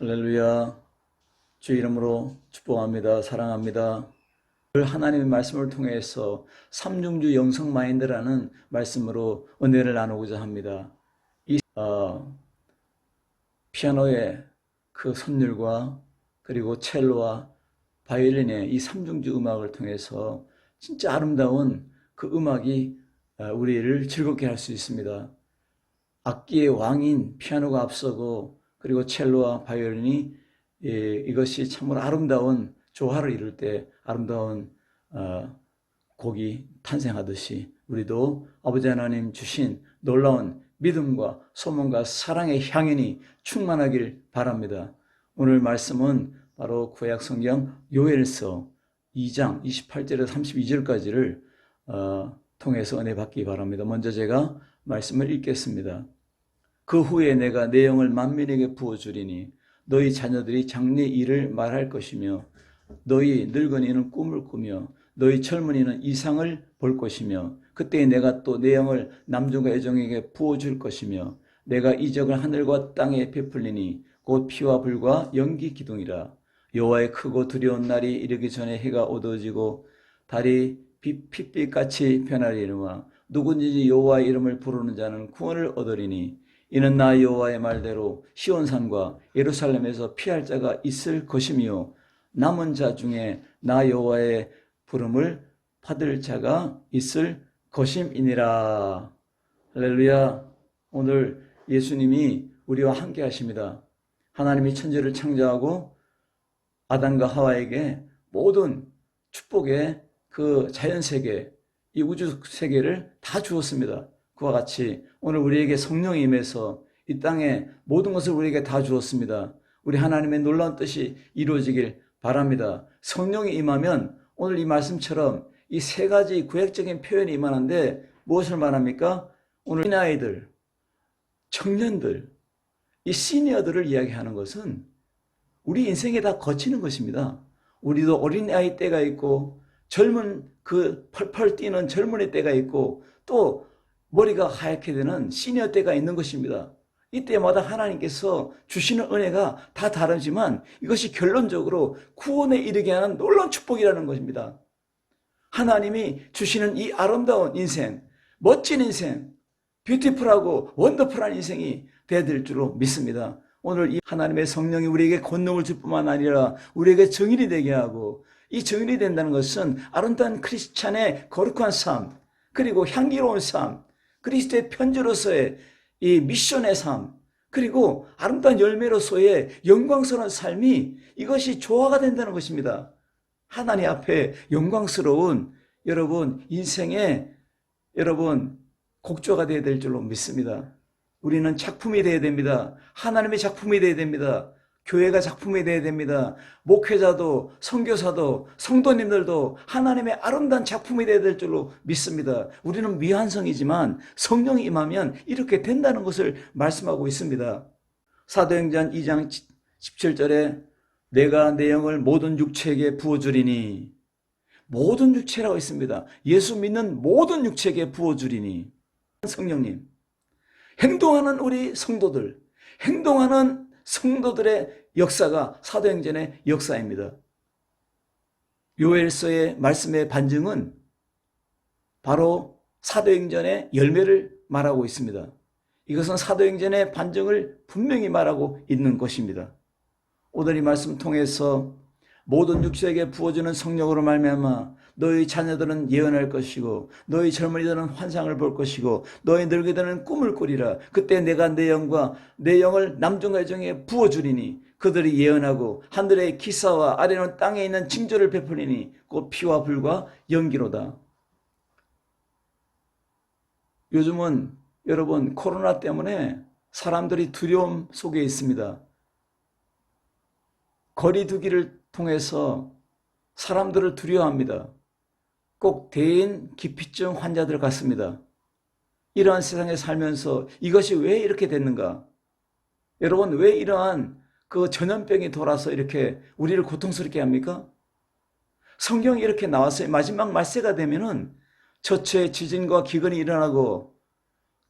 할렐루야. 주 이름으로 축복합니다. 사랑합니다. 하나님의 말씀을 통해서 삼중주 영성 마인드라는 말씀으로 은혜를 나누고자 합니다. 이 피아노의 그 선율과 그리고 첼로와 바이올린의 이 삼중주 음악을 통해서 진짜 아름다운 그 음악이 우리를 즐겁게 할 수 있습니다. 악기의 왕인 피아노가 앞서고 그리고 첼로와 바이올린이 이것이 참으로 아름다운 조화를 이룰 때 아름다운 곡이 탄생하듯이 우리도 아버지 하나님 주신 놀라운 믿음과 소망과 사랑의 향연이 충만하길 바랍니다. 오늘 말씀은 바로 구약 성경 요엘서 2장 28절에서 32절까지를 통해서 은혜 받기 바랍니다. 먼저 제가 말씀을 읽겠습니다. 그 후에 내가 내 영을 만민에게 부어주리니 너희 자녀들이 장래 일을 말할 것이며 너희 늙은이는 꿈을 꾸며 너희 젊은이는 이상을 볼 것이며 그때 내가 또 내 영을 남종과 여종에게 부어줄 것이며 내가 이적을 하늘과 땅에 베풀리니 곧 피와 불과 연기 기둥이라. 여호와의 크고 두려운 날이 이르기 전에 해가 어두워지고 달이 핏빛같이 변하리니와 누구든지 여호와의 이름을 부르는 자는 구원을 얻으리니 이는 나 여호와의 말대로 시온산과 예루살렘에서 피할 자가 있을 것이며 남은 자 중에 나 여호와의 부름을 받을 자가 있을 것임이니라. 할렐루야. 오늘 예수님이 우리와 함께 하십니다. 하나님이 천지를 창조하고 아담과 하와에게 모든 축복의 그 자연세계, 이 우주세계를 다 주었습니다. 그와 같이 오늘 우리에게 성령이 임해서 이 땅에 모든 것을 우리에게 다 주었습니다. 우리 하나님의 놀라운 뜻이 이루어지길 바랍니다. 성령이 임하면 오늘 이 말씀처럼 이 세 가지 구약적인 표현이 임하는데 무엇을 말합니까? 오늘 어린아이들, 청년들, 이 시니어들을 이야기하는 것은 우리 인생에 다 거치는 것입니다. 우리도 어린아이 때가 있고 젊은 그 펄펄 뛰는 젊은이 때가 있고 또 머리가 하얗게 되는 시니어 때가 있는 것입니다. 이때마다 하나님께서 주시는 은혜가 다 다르지만 이것이 결론적으로 구원에 이르게 하는 놀라운 축복이라는 것입니다. 하나님이 주시는 이 아름다운 인생, 멋진 인생, 뷰티풀하고 원더풀한 인생이 되어야 될 줄로 믿습니다. 오늘 이 하나님의 성령이 우리에게 권능을 줄 뿐만 아니라 우리에게 정인이 되게 하고 이 정인이 된다는 것은 아름다운 크리스찬의 거룩한 삶, 그리고 향기로운 삶, 그리스도의 편지로서의 이 미션의 삶, 그리고 아름다운 열매로서의 영광스러운 삶이 이것이 조화가 된다는 것입니다. 하나님 앞에 영광스러운 여러분 인생의 여러분 곡조가 되어야 될 줄로 믿습니다. 우리는 작품이 되어야 됩니다. 하나님의 작품이 되어야 됩니다. 교회가 작품이 되어야 됩니다. 목회자도 선교사도 성도님들도 하나님의 아름다운 작품이 되어야 될 줄로 믿습니다. 우리는 미완성이지만 성령이 임하면 이렇게 된다는 것을 말씀하고 있습니다. 사도행전 2장 17절에 내가 내 영을 모든 육체에게 부어주리니, 모든 육체라고 있습니다. 예수 믿는 모든 육체에게 부어주리니. 성령님, 행동하는 우리 성도들, 행동하는 성도들의 역사가 사도행전의 역사입니다. 요엘서의 말씀의 반증은 바로 사도행전의 열매를 말하고 있습니다. 이것은 사도행전의 반증을 분명히 말하고 있는 것입니다. 오늘 이 말씀 통해서 모든 육체에게 부어주는 성령으로 말미암아 너희 자녀들은 예언할 것이고 너희 젊은이들은 환상을 볼 것이고 너희 늙은이들은 꿈을 꾸리라. 그때 내가 내 영을 남종과 여종에게 부어주리니 그들이 예언하고 하늘의 기사와 아래는 땅에 있는 징조를 베풀리니 곧 피와 불과 연기로다. 요즘은 여러분 코로나 때문에 사람들이 두려움 속에 있습니다. 거리 두기를 통해서 사람들을 두려워합니다. 꼭 대인 기피증 환자들 같습니다. 이러한 세상에 살면서 이것이 왜 이렇게 됐는가? 여러분, 왜 이러한 그 전염병이 돌아서 이렇게 우리를 고통스럽게 합니까? 성경이 이렇게 나왔어요. 마지막 말세가 되면은 처처에 지진과 기근이 일어나고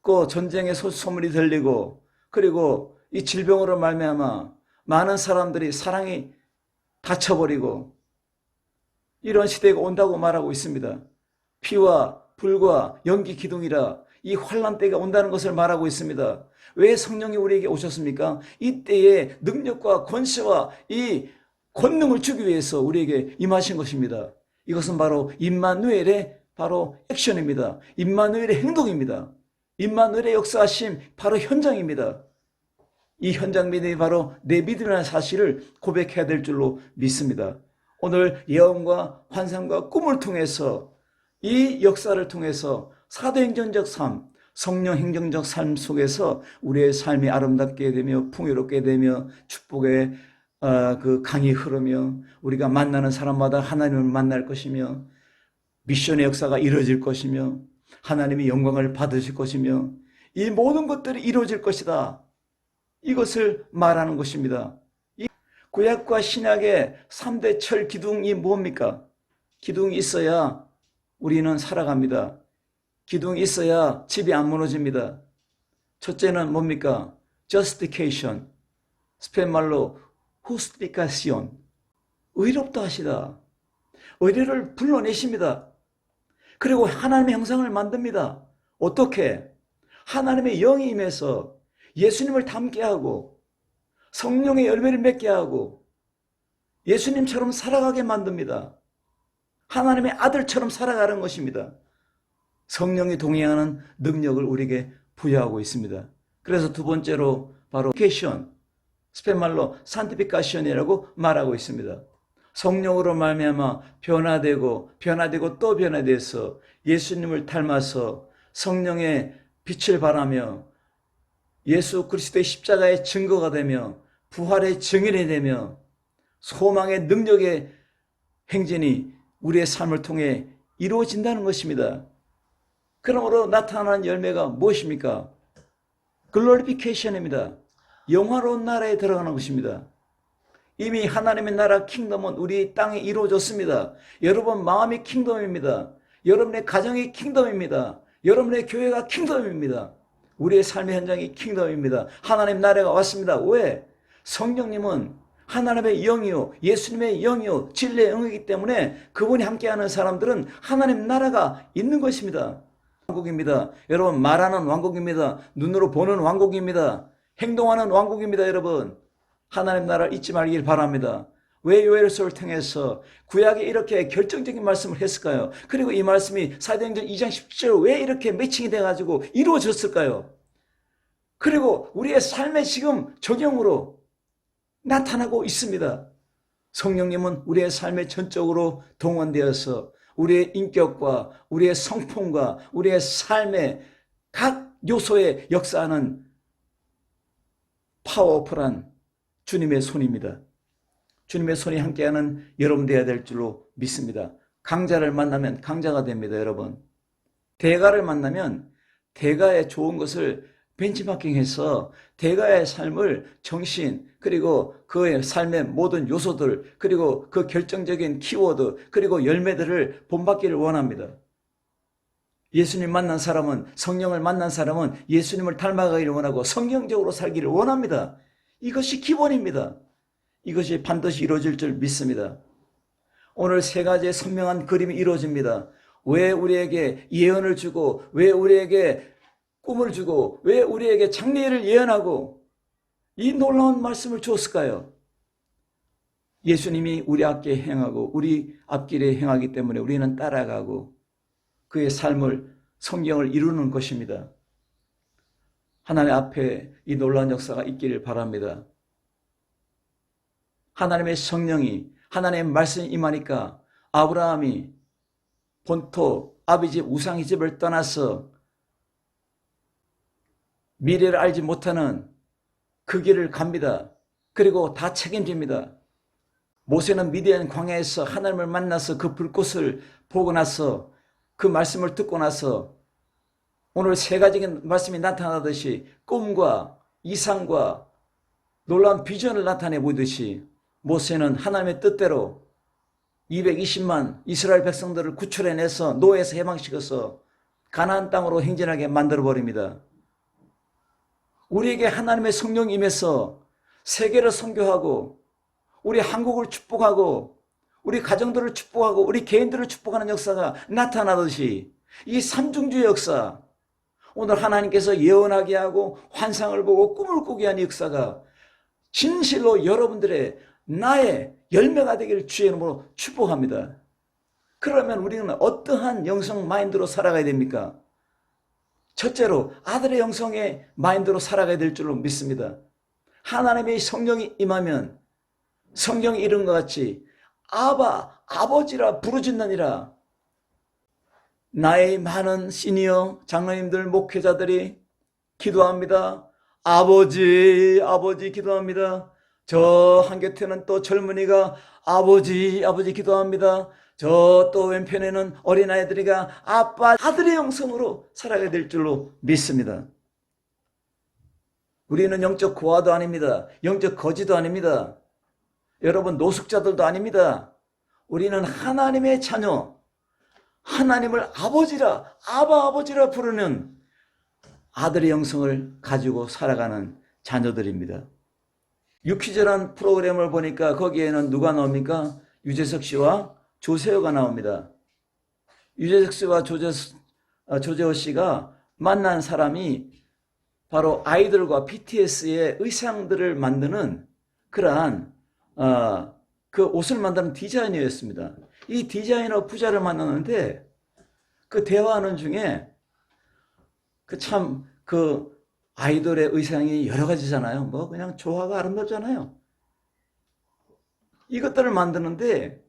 그 전쟁의 소문이 들리고 그리고 이 질병으로 말미암아 많은 사람들이 사랑이 닫혀버리고 이런 시대가 온다고 말하고 있습니다. 피와 불과 연기 기둥이라 이 환난 때가 온다는 것을 말하고 있습니다. 왜 성령이 우리에게 오셨습니까? 이때에 능력과 권세와 이 권능을 주기 위해서 우리에게 임하신 것입니다. 이것은 바로 임마누엘의 바로 액션입니다. 임마누엘의 행동입니다. 임마누엘의 역사하심 바로 현장입니다. 이 현장 믿음이 바로 내 믿음이라는 사실을 고백해야 될 줄로 믿습니다. 오늘 예언과 환상과 꿈을 통해서 이 역사를 통해서 사도행전적 삶, 성령 행정적 삶 속에서 우리의 삶이 아름답게 되며 풍요롭게 되며 축복의 그 강이 흐르며 우리가 만나는 사람마다 하나님을 만날 것이며 미션의 역사가 이루어질 것이며 하나님이 영광을 받으실 것이며 이 모든 것들이 이루어질 것이다. 이것을 말하는 것입니다. 이 구약과 신약의 3대 철 기둥이 뭡니까? 기둥이 있어야 우리는 살아갑니다. 기둥이 있어야 집이 안 무너집니다. 첫째는 뭡니까? justification, 스페인말로 justificación, 의롭다 하시다. 의뢰를 불러내십니다. 그리고 하나님의 형상을 만듭니다. 어떻게? 하나님의 영이 임해서 예수님을 닮게 하고 성령의 열매를 맺게 하고 예수님처럼 살아가게 만듭니다. 하나님의 아들처럼 살아가는 것입니다. 성령이 동행하는 능력을 우리에게 부여하고 있습니다. 그래서 두 번째로 바로 캐션, 스페인말로 산티피카션이라고 말하고 있습니다. 성령으로 말미암아 변화되고 또 변화돼서 예수님을 닮아서 성령의 빛을 발하며 예수 그리스도의 십자가의 증거가 되며 부활의 증인이 되며 소망의 능력의 행진이 우리의 삶을 통해 이루어진다는 것입니다. 그러므로 나타나는 열매가 무엇입니까? 글로리피케이션입니다. 영화로운 나라에 들어가는 것입니다. 이미 하나님의 나라 킹덤은 우리 땅에 이루어졌습니다. 여러분 마음이 킹덤입니다. 여러분의 가정이 킹덤입니다. 여러분의 교회가 킹덤입니다. 우리의 삶의 현장이 킹덤입니다. 하나님 나라가 왔습니다. 왜? 성령님은 하나님의 영이요 예수님의 영이요 진리의 영이기 때문에 그분이 함께하는 사람들은 하나님 나라가 있는 것입니다. 왕국입니다. 여러분 말하는 왕국입니다. 눈으로 보는 왕국입니다. 행동하는 왕국입니다. 여러분 하나님 나라를 잊지 말길 바랍니다. 왜 요엘서를 통해서 구약에 이렇게 결정적인 말씀을 했을까요? 그리고 이 말씀이 사도행전 2장 17절 왜 이렇게 매칭이 돼가지고 이루어졌을까요? 그리고 우리의 삶에 지금 적용으로 나타나고 있습니다. 성령님은 우리의 삶에 전적으로 동원되어서 우리의 인격과 우리의 성품과 우리의 삶의 각 요소에 역사하는 파워풀한 주님의 손입니다. 주님의 손이 함께하는 여러분 되어야 될 줄로 믿습니다. 강자를 만나면 강자가 됩니다. 여러분 대가를 만나면 대가의 좋은 것을 벤치마킹해서 대가의 삶을 정신 그리고 그의 삶의 모든 요소들 그리고 그 결정적인 키워드 그리고 열매들을 본받기를 원합니다. 예수님 만난 사람은 성령을 만난 사람은 예수님을 닮아가기를 원하고 성경적으로 살기를 원합니다. 이것이 기본입니다. 이것이 반드시 이루어질 줄 믿습니다. 오늘 세 가지의 선명한 그림이 이루어집니다. 왜 우리에게 예언을 주고 왜 우리에게 꿈을 주고 왜 우리에게 장래를 예언하고 이 놀라운 말씀을 주었을까요? 예수님이 우리 앞에 행하고 우리 앞길에 행하기 때문에 우리는 따라가고 그의 삶을 성경을 이루는 것입니다. 하나님 앞에 이 놀라운 역사가 있기를 바랍니다. 하나님의 성령이 하나님의 말씀이 임하니까 아브라함이 본토 아비 집 우상의 집을 떠나서 미래를 알지 못하는 그 길을 갑니다. 그리고 다 책임집니다. 모세는 미디안 광야에서 하나님을 만나서 그 불꽃을 보고 나서 그 말씀을 듣고 나서 오늘 세 가지의 말씀이 나타나듯이 꿈과 이상과 놀라운 비전을 나타내 보듯이 모세는 하나님의 뜻대로 220만 이스라엘 백성들을 구출해내서 노예에서 해방시켜서 가나안 땅으로 행진하게 만들어버립니다. 우리에게 하나님의 성령이 임해서 세계를 선교하고 우리 한국을 축복하고 우리 가정들을 축복하고 우리 개인들을 축복하는 역사가 나타나듯이 이 삼중주의 역사, 오늘 하나님께서 예언하게 하고 환상을 보고 꿈을 꾸게 한 역사가 진실로 여러분들의 나의 열매가 되기를 주의 이름으로 축복합니다. 그러면 우리는 어떠한 영성 마인드로 살아가야 됩니까? 첫째로 아들의 영성의 마인드로 살아가야 될 줄로 믿습니다. 하나님의 성령이 임하면 성경이 이런 것 같이 아바, 아버지라 부르짖느니라. 나의 많은 시니어 장로님들, 목회자들이 기도합니다. 아버지, 아버지 기도합니다. 저 한곁에는 또 젊은이가 아버지, 아버지 기도합니다. 저 또 왼편에는 어린아이들이가 아빠, 아들의 영성으로 살아가야 될 줄로 믿습니다. 우리는 영적 고아도 아닙니다. 영적 거지도 아닙니다. 여러분 노숙자들도 아닙니다. 우리는 하나님의 자녀, 하나님을 아버지라, 아바 아버지라 부르는 아들의 영성을 가지고 살아가는 자녀들입니다. 유퀴즈라는 프로그램을 보니까 거기에는 누가 나옵니까? 유재석 씨와 조세호가 나옵니다. 유재석 씨와 조세호 씨가 만난 사람이 바로 아이들과 BTS의 의상들을 만드는 그러한 그 옷을 만드는 디자이너였습니다. 이 디자이너 부자를 만났는데 그 대화하는 중에 그 아이돌의 의상이 여러 가지잖아요. 뭐 그냥 조화가 아름답잖아요. 이것들을 만드는데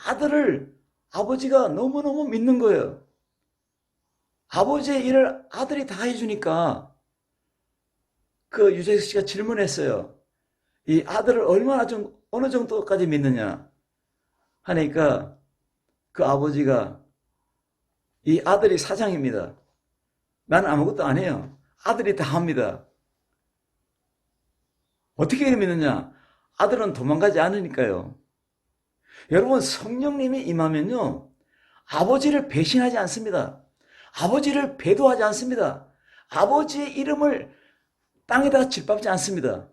아들을 아버지가 너무너무 믿는 거예요. 아버지의 일을 아들이 다 해주니까 그 유재석 씨가 질문했어요. 이 아들을 어느 정도까지 믿느냐 하니까 그 아버지가 이 아들이 사장입니다. 나는 아무것도 안 해요. 아들이 다 합니다. 어떻게 믿느냐? 아들은 도망가지 않으니까요. 여러분 성령님이 임하면요. 아버지를 배신하지 않습니다. 아버지를 배도하지 않습니다. 아버지의 이름을 땅에다 짓밟지 않습니다.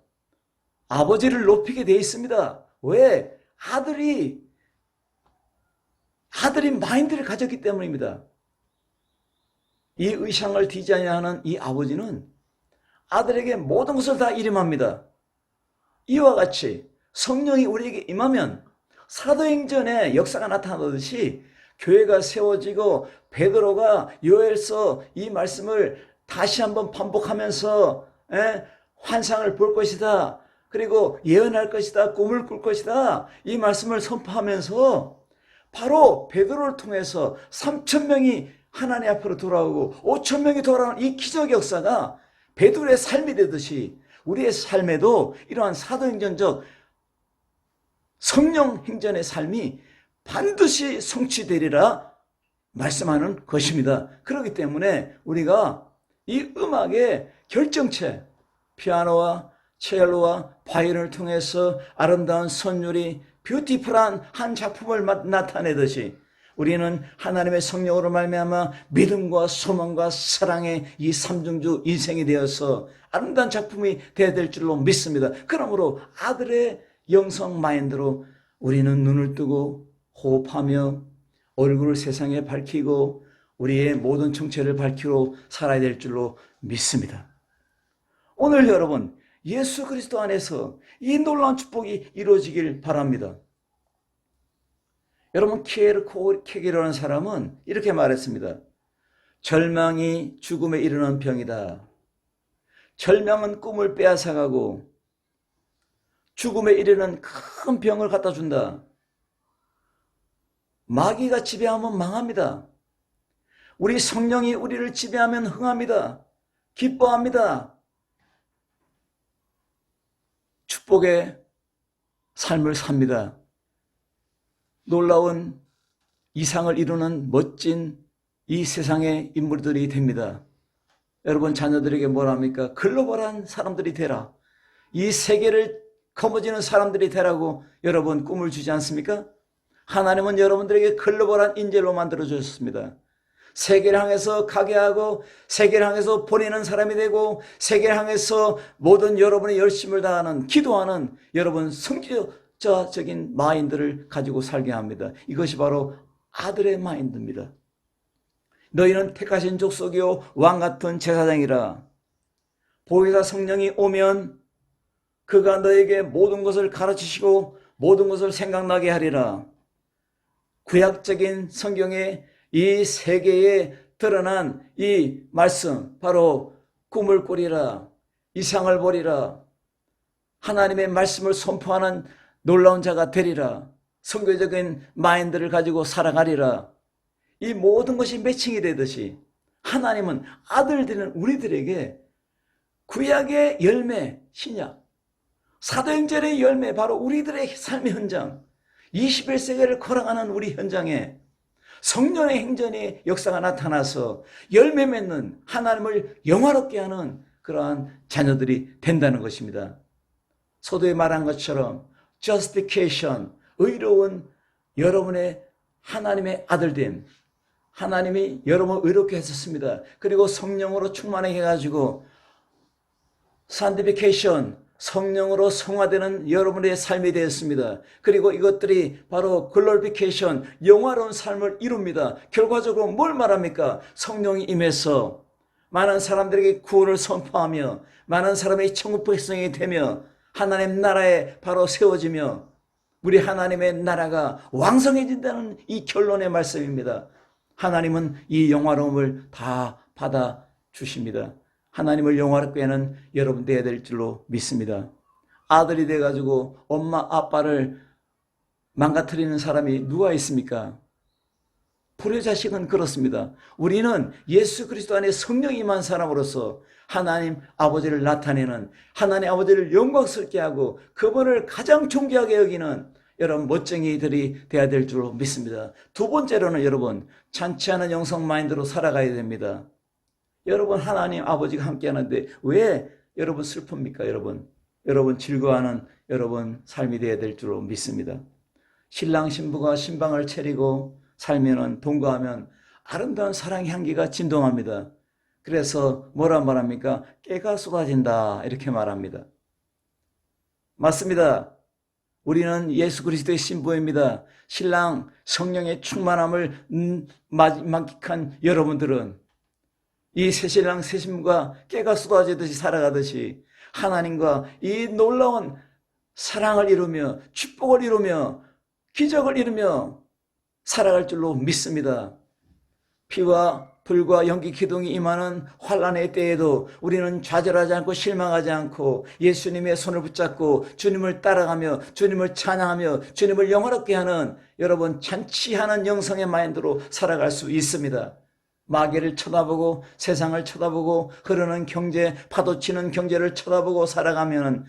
아버지를 높이게 되어 있습니다. 왜? 아들이 마인드를 가졌기 때문입니다. 이 의상을 디자인하는 이 아버지는 아들에게 모든 것을 다 이름합니다. 이와 같이 성령이 우리에게 임하면 사도행전의 역사가 나타나듯이 교회가 세워지고 베드로가 요엘서 이 말씀을 다시 한번 반복하면서 환상을 볼 것이다. 그리고 예언할 것이다. 꿈을 꿀 것이다. 이 말씀을 선포하면서 바로 베드로를 통해서 3,000명이 하나님 앞으로 돌아오고 5,000명이 돌아오는 이 기적 역사가 베드로의 삶이 되듯이 우리의 삶에도 이러한 사도행전적 성령 행전의 삶이 반드시 성취되리라 말씀하는 것입니다. 그렇기 때문에 우리가 이 음악의 결정체, 피아노와 첼로와 바이올린을 통해서 아름다운 선율이 뷰티풀한 한 작품을 나타내듯이 우리는 하나님의 성령으로 말미암아 믿음과 소망과 사랑의 이 삼중주 인생이 되어서 아름다운 작품이 되어야 될 줄로 믿습니다. 그러므로 아들의 영성 마인드로 우리는 눈을 뜨고 호흡하며 얼굴을 세상에 밝히고 우리의 모든 정체를 밝히고 살아야 될 줄로 믿습니다. 오늘 여러분 예수 그리스도 안에서 이 놀라운 축복이 이루어지길 바랍니다. 여러분 키에르 케게르라는 사람은 이렇게 말했습니다. 절망이 죽음에 이르는 병이다. 절망은 꿈을 빼앗아가고 죽음에 이르는 큰 병을 갖다 준다. 마귀가 지배하면 망합니다. 우리 성령이 우리를 지배하면 흥합니다. 기뻐합니다. 축복의 삶을 삽니다. 놀라운 이상을 이루는 멋진 이 세상의 인물들이 됩니다. 여러분 자녀들에게 뭐라 합니까? 글로벌한 사람들이 되라. 이 세계를 거머쥐는 사람들이 되라고 여러분 꿈을 주지 않습니까? 하나님은 여러분들에게 글로벌한 인재로 만들어 주셨습니다. 세계를 향해서 가게 하고 세계를 향해서 보내는 사람이 되고 세계를 향해서 모든 여러분의 열심을 다하는 기도하는 여러분 성취자적인 마인드를 가지고 살게 합니다. 이것이 바로 아들의 마인드입니다. 너희는 택하신 족속이요 왕같은 제사장이라. 보혜사 성령이 오면 그가 너에게 모든 것을 가르치시고 모든 것을 생각나게 하리라. 구약적인 성경에 이 세계에 드러난 이 말씀, 바로 꿈을 꾸리라, 이상을 보리라, 하나님의 말씀을 선포하는 놀라운 자가 되리라, 선교적인 마인드를 가지고 살아가리라. 이 모든 것이 매칭이 되듯이 하나님은 아들들은 우리들에게 구약의 열매, 신약, 사도행전의 열매, 바로 우리들의 삶의 현장, 21세기를 걸어가는 우리 현장에 성령의 행전의 역사가 나타나서 열매 맺는, 하나님을 영화롭게 하는 그러한 자녀들이 된다는 것입니다. 서두에 말한 것처럼 justification, 의로운 여러분의 하나님의 아들됨, 하나님이 여러분을 의롭게 하셨습니다. 그리고 성령으로 충만하게 해가지고 sanctification, 성령으로 성화되는 여러분의 삶이 되었습니다. 그리고 이것들이 바로 글로리피케이션, 영화로운 삶을 이룹니다. 결과적으로 뭘 말합니까? 성령이 임해서 많은 사람들에게 구원을 선포하며 많은 사람이 천국 백성이 되며 하나님 나라에 바로 세워지며 우리 하나님의 나라가 왕성해진다는 이 결론의 말씀입니다. 하나님은 이 영화로움을 다 받아주십니다. 하나님을 영화롭게 하는 여러분 되어야 될 줄로 믿습니다. 아들이 돼가지고 엄마 아빠를 망가뜨리는 사람이 누가 있습니까? 불효자식은 그렇습니다. 우리는 예수 그리스도 안에 성령이 임한 사람으로서 하나님 아버지를 나타내는, 하나님 아버지를 영광스럽게 하고 그분을 가장 존귀하게 여기는 여러분 멋쟁이들이 되어야 될 줄로 믿습니다. 두 번째로는 여러분 잔치하는 영성 마인드로 살아가야 됩니다. 여러분 하나님 아버지가 함께 하는데 왜 여러분 슬픕니까? 여러분 즐거워하는 여러분 삶이 되어야 될 줄로 믿습니다. 신랑 신부가 신방을 차리고 살면은 동거하면 아름다운 사랑의 향기가 진동합니다. 그래서 뭐라 말합니까? 깨가 쏟아진다 이렇게 말합니다. 맞습니다. 우리는 예수 그리스도의 신부입니다. 신랑 성령의 충만함을 만끽한 여러분들은 이 새신랑 새신부가 깨가 쏟아지듯이 살아가듯이 하나님과 이 놀라운 사랑을 이루며 축복을 이루며 기적을 이루며 살아갈 줄로 믿습니다. 피와 불과 연기 기둥이 임하는 환난의 때에도 우리는 좌절하지 않고 실망하지 않고 예수님의 손을 붙잡고 주님을 따라가며 주님을 찬양하며 주님을 영화롭게 하는 여러분 잔치하는 영성의 마인드로 살아갈 수 있습니다. 마귀를 쳐다보고 세상을 쳐다보고 흐르는 경제, 파도치는 경제를 쳐다보고 살아가면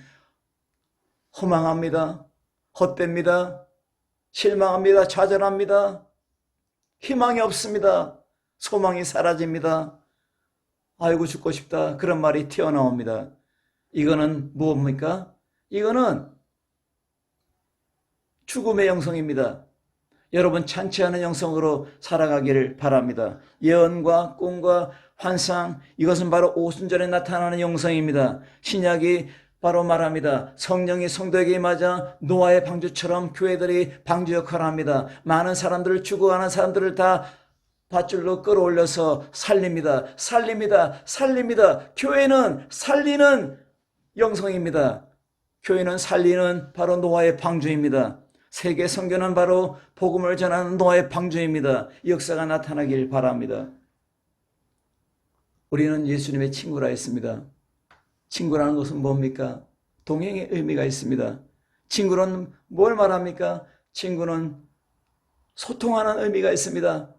허망합니다. 헛됩니다. 실망합니다. 좌절합니다. 희망이 없습니다. 소망이 사라집니다. 아이고 죽고 싶다. 그런 말이 튀어나옵니다. 이거는 무엇입니까? 이거는 죽음의 영성입니다. 여러분 잔치하는 영성으로 살아가기를 바랍니다. 예언과 꿈과 환상, 이것은 바로 오순절에 나타나는 영성입니다. 신약이 바로 말합니다. 성령이 성도에게 임하자 노아의 방주처럼 교회들이 방주 역할을 합니다. 많은 사람들을 죽어가는 사람들을 다 밧줄로 끌어올려서 살립니다. 교회는 살리는 영성입니다. 교회는 살리는 바로 노아의 방주입니다. 세계 선교는 바로 복음을 전하는 노아의 방주입니다. 이 역사가 나타나길 바랍니다. 우리는 예수님의 친구라 했습니다. 친구라는 것은 뭡니까? 동행의 의미가 있습니다. 친구는 뭘 말합니까? 친구는 소통하는 의미가 있습니다.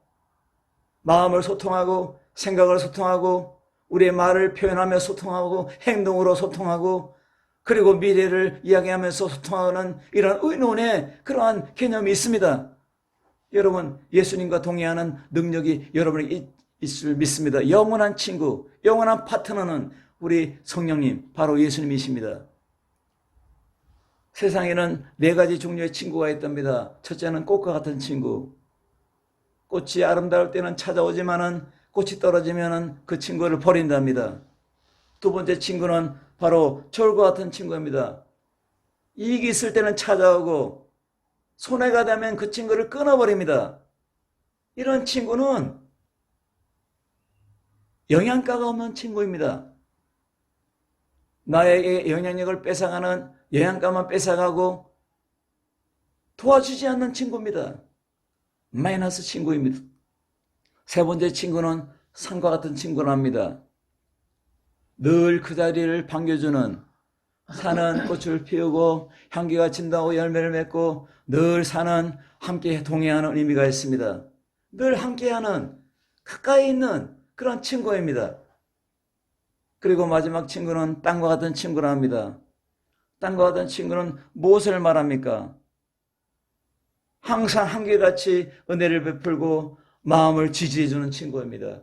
마음을 소통하고 생각을 소통하고 우리의 말을 표현하며 소통하고 행동으로 소통하고 그리고 미래를 이야기하면서 소통하는 이런 의논의 그러한 개념이 있습니다. 여러분 예수님과 동행하는 능력이 여러분에게 있을 줄 믿습니다. 영원한 친구, 영원한 파트너는 우리 성령님 바로 예수님이십니다. 세상에는 4가지 종류의 친구가 있답니다. 첫째는 꽃과 같은 친구, 꽃이 아름다울 때는 찾아오지만은 꽃이 떨어지면은 그 친구를 버린답니다. 두 번째 친구는 바로 철과 같은 친구입니다. 이익이 있을 때는 찾아오고 손해가 되면 그 친구를 끊어버립니다. 이런 친구는 영양가가 없는 친구입니다. 나에게 영향력을 뺏어가는, 영양가만 뺏어가고 도와주지 않는 친구입니다. 마이너스 친구입니다. 세 번째 친구는 산과 같은 친구랍니다. 늘 그 자리를 반겨주는, 산은 꽃을 피우고 향기가 진다고 열매를 맺고 늘 산은 함께 동행하는 의미가 있습니다. 늘 함께하는, 가까이 있는 그런 친구입니다. 그리고 마지막 친구는 땅과 같은 친구라 합니다. 땅과 같은 친구는 무엇을 말합니까? 항상 한결같이 은혜를 베풀고 마음을 지지해주는 친구입니다.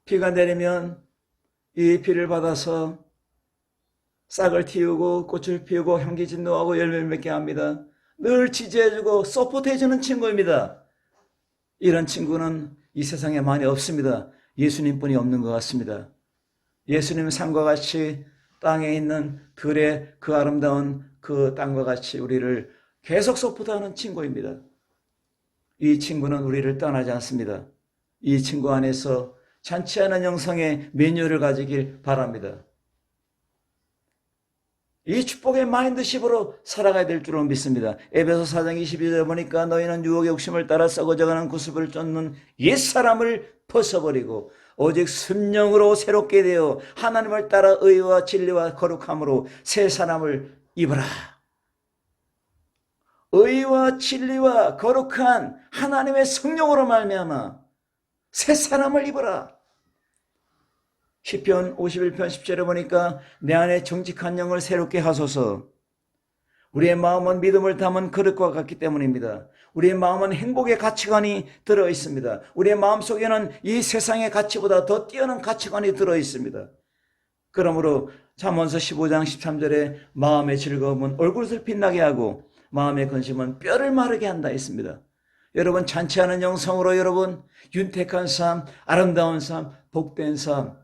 비가 내리면 이 비를 받아서 싹을 틔우고 꽃을 피우고 향기 진동하고 열매를 맺게 합니다. 늘 지지해주고 서포트해주는 친구입니다. 이런 친구는 이 세상에 많이 없습니다. 예수님뿐이 없는 것 같습니다. 예수님은 산과 같이 땅에 있는 들의 그 아름다운 그 땅과 같이 우리를 계속 서포트하는 친구입니다. 이 친구는 우리를 떠나지 않습니다. 이 친구 안에서 잔치 않은 영성의 메뉴를 가지길 바랍니다. 이 축복의 마인드십으로 살아가야 될 줄로 믿습니다. 에베소 4장 22절에 보니까 너희는 유혹의 욕심을 따라 썩어져가는 구습을 쫓는 옛사람을 벗어버리고 오직 순령으로 새롭게 되어 하나님을 따라 의와 진리와 거룩함으로 새 사람을 입으라. 의와 진리와 거룩한 하나님의 성령으로 말미암아 새 사람을 입으라. 시편 51편 10절에 보니까 내 안에 정직한 영을 새롭게 하소서. 우리의 마음은 믿음을 담은 그릇과 같기 때문입니다. 우리의 마음은 행복의 가치관이 들어있습니다. 우리의 마음속에는 이 세상의 가치보다 더 뛰어난 가치관이 들어있습니다. 그러므로 잠언서 15장 13절에 마음의 즐거움은 얼굴을 빛나게 하고 마음의 근심은 뼈를 마르게 한다 했습니다. 여러분, 잔치하는 영성으로 여러분 윤택한 삶, 아름다운 삶, 복된 삶,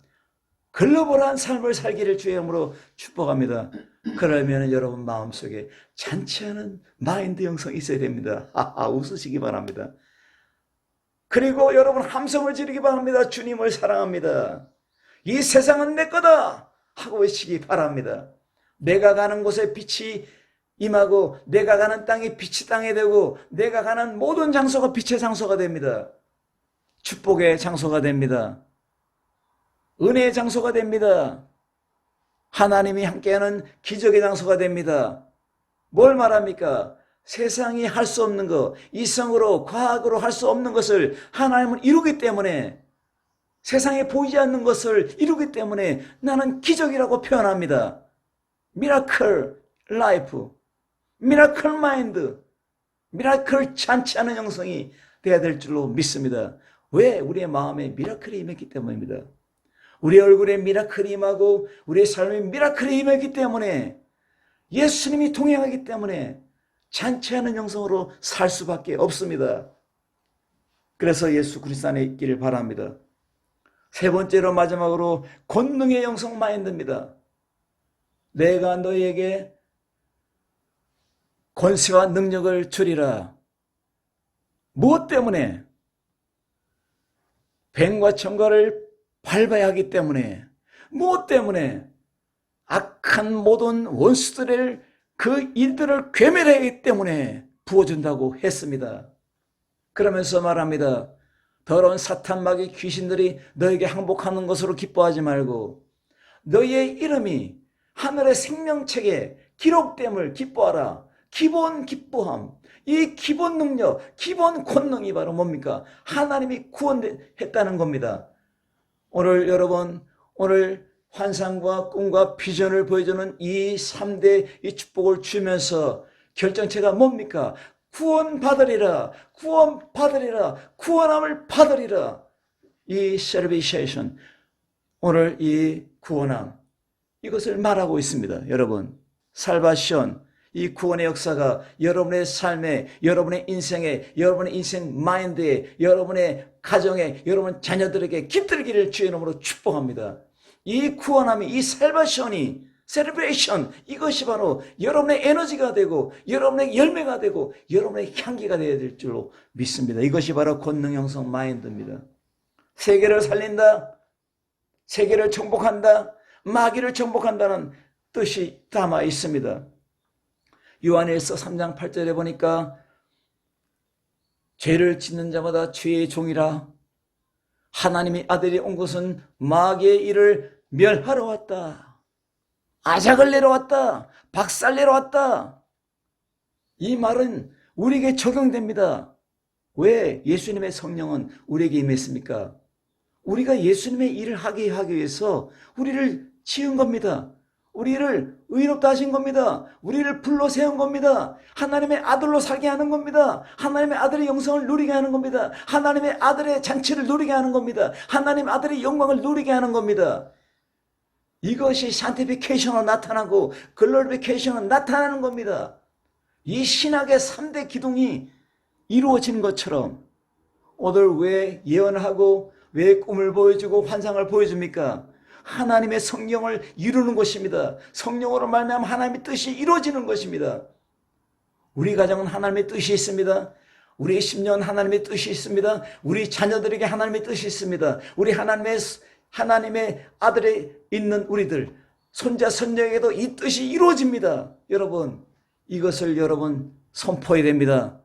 글로벌한 삶을 살기를 주의 이름으로 축복합니다. 그러면 여러분 마음속에 잔치하는 마인드 영성이 있어야 됩니다. 웃으시기 바랍니다. 그리고 여러분 함성을 지르기 바랍니다. 주님을 사랑합니다. 이 세상은 내 거다 하고 외치기 바랍니다. 내가 가는 곳에 빛이 임하고 내가 가는 땅이 빛이 땅에 되고 내가 가는 모든 장소가 빛의 장소가 됩니다. 축복의 장소가 됩니다. 은혜의 장소가 됩니다. 하나님이 함께하는 기적의 장소가 됩니다. 뭘 말합니까? 세상이 할 수 없는 것, 이성으로 과학으로 할 수 없는 것을 하나님은 이루기 때문에, 세상에 보이지 않는 것을 이루기 때문에 나는 기적이라고 표현합니다. 미라클 라이프, 미라클 마인드, 미라클 잔치하는 영성이 되어야 될 줄로 믿습니다. 왜? 우리의 마음에 미라클이 임했기 때문입니다. 우리 얼굴에 미라클이 임하고 우리의 삶에 미라클이 임했기 때문에, 예수님이 동행하기 때문에 잔치하는 영성으로 살 수밖에 없습니다. 그래서 예수 그리스도 안에 있기를 바랍니다. 세 번째로 마지막으로 권능의 영성 마인드입니다. 내가 너희에게 권세와 능력을 주리라. 무엇 때문에? 뱀과 청가를 밟아야 하기 때문에. 무엇 때문에? 악한 모든 원수들을, 그 일들을 괴멸해야 하기 때문에 부어준다고 했습니다. 그러면서 말합니다. 더러운 사탄 마귀 귀신들이 너에게 항복하는 것으로 기뻐하지 말고 너희의 이름이 하늘의 생명책에 기록됨을 기뻐하라. 기본 기뻐함, 이 기본 능력, 기본 권능이 바로 뭡니까? 하나님이 구원했다는 겁니다. 오늘 여러분, 오늘 환상과 꿈과 비전을 보여주는 이 3대 이 축복을 주면서 결정체가 뭡니까? 구원받으리라, 구원받으리라, 구원함을 받으리라. 이 셀베이션, 오늘 이 구원함, 이것을 말하고 있습니다. 여러분, 살바션, 이 구원의 역사가 여러분의 삶에, 여러분의 인생에, 여러분의 인생 마인드에, 여러분의 가정에, 여러분 자녀들에게 깃들기를 주의 이름으로 축복합니다. 이 구원함이, 이 셀바션이, 셀레브레이션, 이것이 바로 여러분의 에너지가 되고 여러분의 열매가 되고 여러분의 향기가 되어야 될 줄로 믿습니다. 이것이 바로 권능 형성 마인드입니다. 세계를 살린다, 세계를 정복한다, 마귀를 정복한다는 뜻이 담아 있습니다. 요한일서 3장 8절에 보니까 죄를 짓는 자마다 죄의 종이라, 하나님의 아들이 온 것은 마귀의 일을 멸하러 왔다, 아작을 내러 왔다, 박살 내러 왔다. 이 말은 우리에게 적용됩니다. 왜? 예수님의 성령은 우리에게 임했습니까? 우리가 예수님의 일을 하기 위해서 우리를 지은 겁니다. 우리를 의롭다 하신 겁니다. 우리를 불러 세운 겁니다. 하나님의 아들로 살게 하는 겁니다. 하나님의 아들의 영성을 누리게 하는 겁니다. 하나님의 아들의 잔치를 누리게 하는 겁니다. 하나님 아들의 영광을 누리게 하는 겁니다. 이것이 산티피케이션으로 나타나고 글로리피케이션으로 나타나는 겁니다. 이 신학의 3대 기둥이 이루어지는 것처럼 오늘 왜 예언을 하고 왜 꿈을 보여주고 환상을 보여줍니까? 하나님의 성령을 이루는 것입니다. 성령으로 말미암아 하나님의 뜻이 이루어지는 것입니다. 우리 가정은 하나님의 뜻이 있습니다. 우리 10년 하나님의 뜻이 있습니다. 우리 자녀들에게 하나님의 뜻이 있습니다. 우리 하나님의 아들에 있는 우리들, 손자 손녀에게도 이 뜻이 이루어집니다. 여러분, 이것을 여러분 선포해야 됩니다.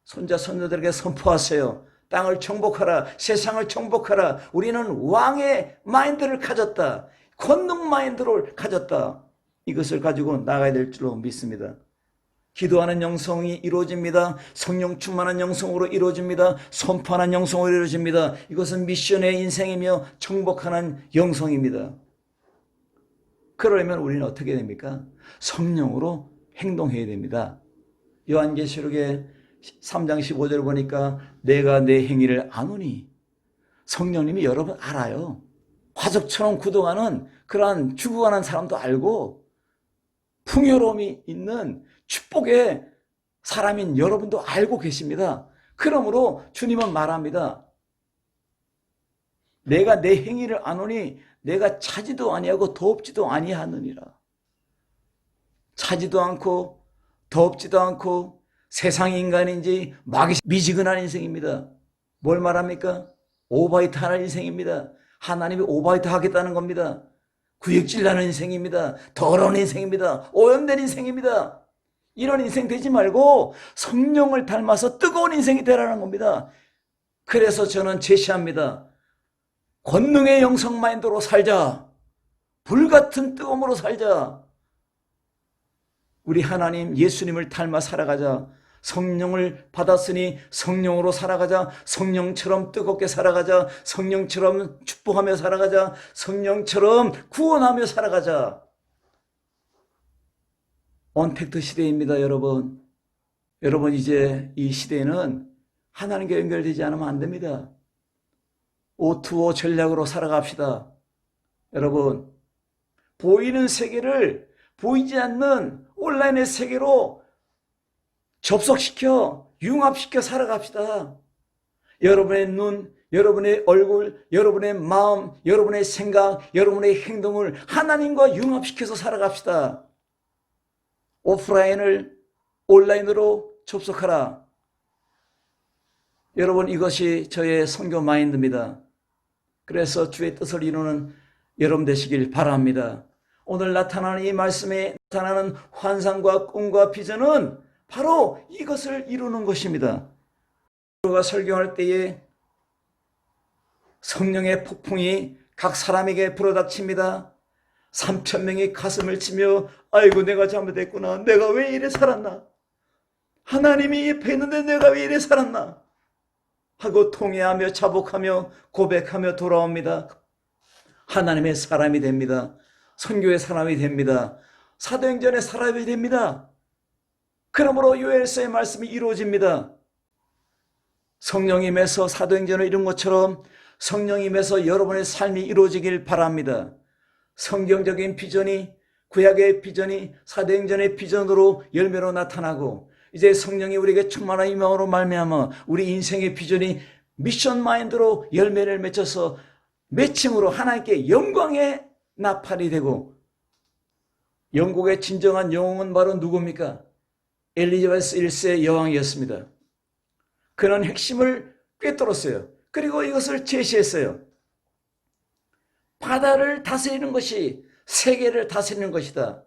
손자 손녀들에게 선포하세요. 땅을 정복하라, 세상을 정복하라. 우리는 왕의 마인드를 가졌다. 권능 마인드를 가졌다. 이것을 가지고 나가야 될 줄로 믿습니다. 기도하는 영성이 이루어집니다. 성령 충만한 영성으로 이루어집니다. 선포하는 영성으로 이루어집니다. 이것은 미션의 인생이며 정복하는 영성입니다. 그러려면 우리는 어떻게 됩니까? 성령으로 행동해야 됩니다. 요한계시록의 3장 15절 보니까 내가 내 행위를 아노니, 성령님이 여러분 알아요. 화석처럼 굳어가는 그러한 죽어가는 사람도 알고 풍요로움이 있는 축복의 사람인 여러분도 알고 계십니다. 그러므로 주님은 말합니다. 내가 내 행위를 아노니 내가 차지도 아니하고 더럽지도 아니하느니라. 차지도 않고 더럽지도 않고 세상 인간인지 미지근한 인생입니다. 뭘 말합니까? 오바이트 하는 인생입니다. 하나님이 오바이트 하겠다는 겁니다. 구역질 나는 인생입니다. 더러운 인생입니다. 오염된 인생입니다. 이런 인생 되지 말고 성령을 닮아서 뜨거운 인생이 되라는 겁니다. 그래서 저는 제시합니다. 권능의 영성 마인드로 살자. 불같은 뜨거움으로 살자. 우리 하나님 예수님을 닮아 살아가자. 성령을 받았으니 성령으로 살아가자. 성령처럼 뜨겁게 살아가자. 성령처럼 축복하며 살아가자. 성령처럼 구원하며 살아가자. 언택트 시대입니다, 여러분. 여러분, 이제 이 시대에는 하나님과 연결되지 않으면 안 됩니다. O2O 전략으로 살아갑시다. 여러분, 보이는 세계를 보이지 않는 온라인의 세계로 접속시켜 융합시켜 살아갑시다. 여러분의 눈, 여러분의 얼굴, 여러분의 마음, 여러분의 생각, 여러분의 행동을 하나님과 융합시켜서 살아갑시다. 오프라인을 온라인으로 접속하라. 여러분, 이것이 저의 선교 마인드입니다. 그래서 주의 뜻을 이루는 여러분 되시길 바랍니다. 오늘 나타나는 이 말씀에 나타나는 환상과 꿈과 비전은 바로 이것을 이루는 것입니다. 우리가 설교할 때에 성령의 폭풍이 각 사람에게 불어닥칩니다. 3,000명이 가슴을 치며 아이고 내가 잘못했구나. 내가 왜 이래 살았나. 하나님이 옆에 있는데 내가 왜 이래 살았나 하고 통회하며 자복하며 고백하며 돌아옵니다. 하나님의 사람이 됩니다. 선교의 사람이 됩니다. 사도행전의 사람이 됩니다. 그러므로 요엘서의 말씀이 이루어집니다. 성령임에서 사도행전을 이룬 것처럼 성령임에서 여러분의 삶이 이루어지길 바랍니다. 성경적인 비전이 구약의 비전이 사도행전의 비전으로 열매로 나타나고 이제 성령이 우리에게 충만한 임함으로 말미암아 우리 인생의 비전이 미션 마인드로 열매를 맺혀서 매칭으로 하나님께 영광의 나팔이 되고 영국의 진정한 영웅은 바로 누굽니까? 엘리자베스 1세 여왕이었습니다. 그는 핵심을 꿰뚫었어요. 그리고 이것을 제시했어요. 바다를 다스리는 것이 세계를 다스리는 것이다.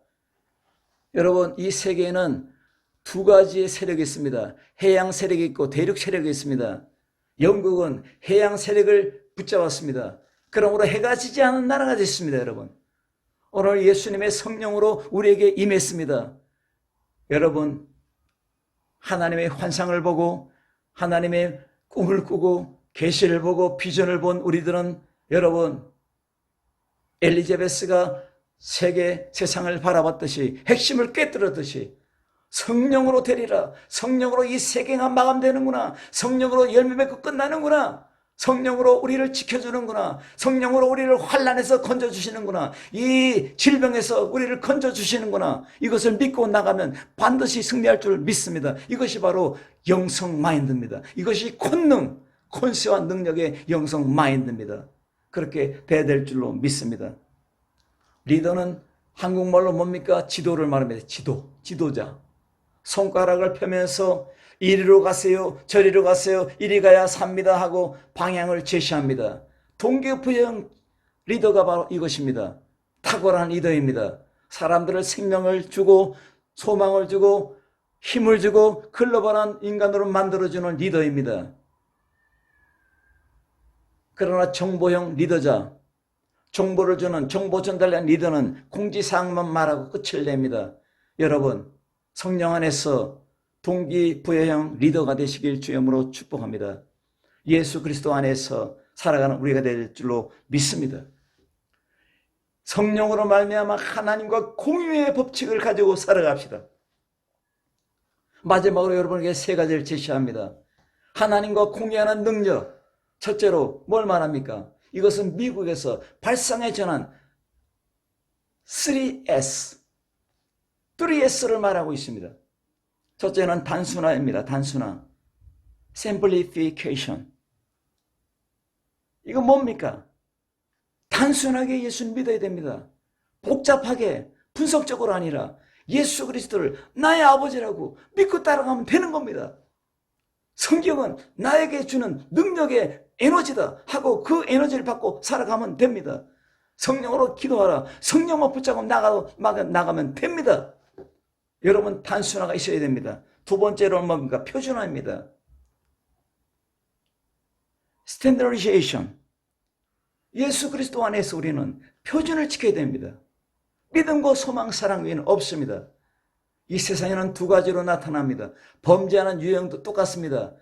여러분, 이 세계에는 두 가지의 세력이 있습니다. 해양 세력이 있고 대륙 세력이 있습니다. 영국은 해양 세력을 붙잡았습니다. 그러므로 해가 지지 않은 나라가 됐습니다. 여러분, 오늘 예수님의 성령으로 우리에게 임했습니다. 여러분, 하나님의 환상을 보고 하나님의 꿈을 꾸고 계시를 보고 비전을 본 우리들은 여러분, 엘리자베스가 세상을 바라봤듯이 핵심을 꿰뚫었듯이 성령으로 되리라. 성령으로 이 세계가 마감되는구나. 성령으로 열매 맺고 끝나는구나. 성령으로 우리를 지켜주는구나. 성령으로 우리를 환난에서 건져주시는구나. 이 질병에서 우리를 건져주시는구나. 이것을 믿고 나가면 반드시 승리할 줄 믿습니다. 이것이 바로 영성 마인드입니다. 이것이 콘세와 능력의 영성 마인드입니다. 그렇게 돼야 될 줄로 믿습니다. 리더는 한국말로 뭡니까? 지도를 말합니다. 지도자. 손가락을 펴면서 이리로 가세요, 저리로 가세요, 이리 가야 삽니다 하고 방향을 제시합니다. 동기부여형 리더가 바로 이것입니다. 탁월한 리더입니다. 사람들을 생명을 주고 소망을 주고 힘을 주고 글로벌한 인간으로 만들어주는 리더입니다. 그러나 정보형 리더자, 정보를 주는 정보 전달하는 리더는 공지사항만 말하고 끝을 냅니다. 여러분, 성령 안에서 동기부여형 리더가 되시길 주님으로 축복합니다. 예수 그리스도 안에서 살아가는 우리가 될 줄로 믿습니다. 성령으로 말미암아 하나님과 공유의 법칙을 가지고 살아갑시다. 마지막으로 여러분에게 세 가지를 제시합니다. 하나님과 공유하는 능력. 첫째로 뭘 말합니까? 이것은 미국에서 발상에 전한 3S를 말하고 있습니다. 첫째는 단순화입니다. 단순화. Simplification. 이거 뭡니까? 단순하게 예수를 믿어야 됩니다. 복잡하게 분석적으로 아니라 예수 그리스도를 나의 아버지라고 믿고 따라가면 되는 겁니다. 성경은 나에게 주는 능력의 에너지다 하고 그 에너지를 받고 살아가면 됩니다. 성령으로 기도하라. 성령만 붙잡고 나가면 됩니다. 여러분, 단순화가 있어야 됩니다. 두 번째로는 뭡니까? 표준화입니다. Standardization. 예수 그리스도 안에서 우리는 표준을 지켜야 됩니다. 믿음과 소망, 사랑 외에는 없습니다. 이 세상에는 두 가지로 나타납니다. 범죄하는 유형도 똑같습니다.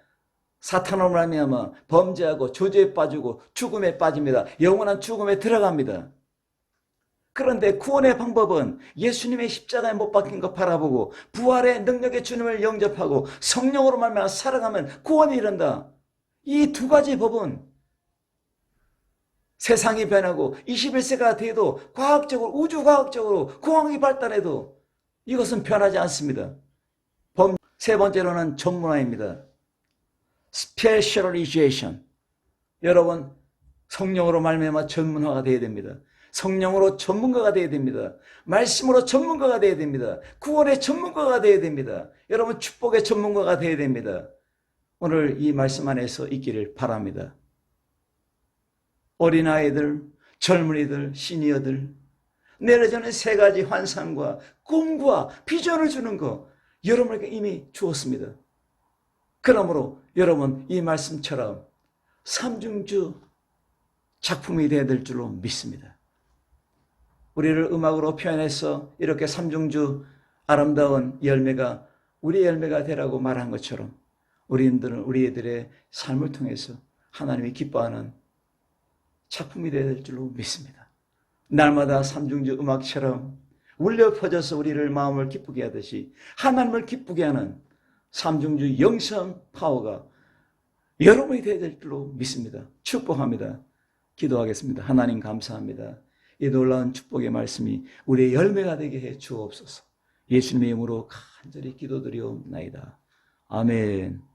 사탄으로 말미암아 범죄하고 저주에 빠지고 죽음에 빠집니다. 영원한 죽음에 들어갑니다. 그런데 구원의 방법은 예수님의 십자가에 못 박힌 것 바라보고 부활의 능력의 주님을 영접하고 성령으로 말미암아 살아가면 구원이 이른다. 이 두 가지 법은 세상이 변하고 21세가 돼도 과학적으로, 우주과학적으로 공학이 발달해도 이것은 변하지 않습니다. 세 번째로는 전문화입니다. Specialization. 여러분, 성령으로 말미암아 전문화가 되어야 됩니다. 성령으로 전문가가 되어야 됩니다. 말씀으로 전문가가 되어야 됩니다. 구원의 전문가가 되어야 됩니다. 여러분, 축복의 전문가가 되어야 됩니다. 오늘 이 말씀 안에서 있기를 바랍니다. 어린아이들, 젊은이들, 시니어들, 내려주는 세 가지 환상과 꿈과 비전을 주는 거 여러분에게 이미 주었습니다. 그러므로 여러분, 이 말씀처럼 삼중주 작품이 되어야 될 줄로 믿습니다. 우리를 음악으로 표현해서 이렇게 삼중주 아름다운 열매가 우리 열매가 되라고 말한 것처럼 우리들은 우리들의 삶을 통해서 하나님이 기뻐하는 작품이 되어야 될 줄로 믿습니다. 날마다 삼중주 음악처럼 울려 퍼져서 우리를 마음을 기쁘게 하듯이 하나님을 기쁘게 하는 삼중주 영성 파워가 여러분이 되어야 될 줄로 믿습니다. 축복합니다. 기도하겠습니다. 하나님 감사합니다. 이 놀라운 축복의 말씀이 우리의 열매가 되게 해 주옵소서. 예수님의 이름으로 간절히 기도드리옵나이다. 아멘.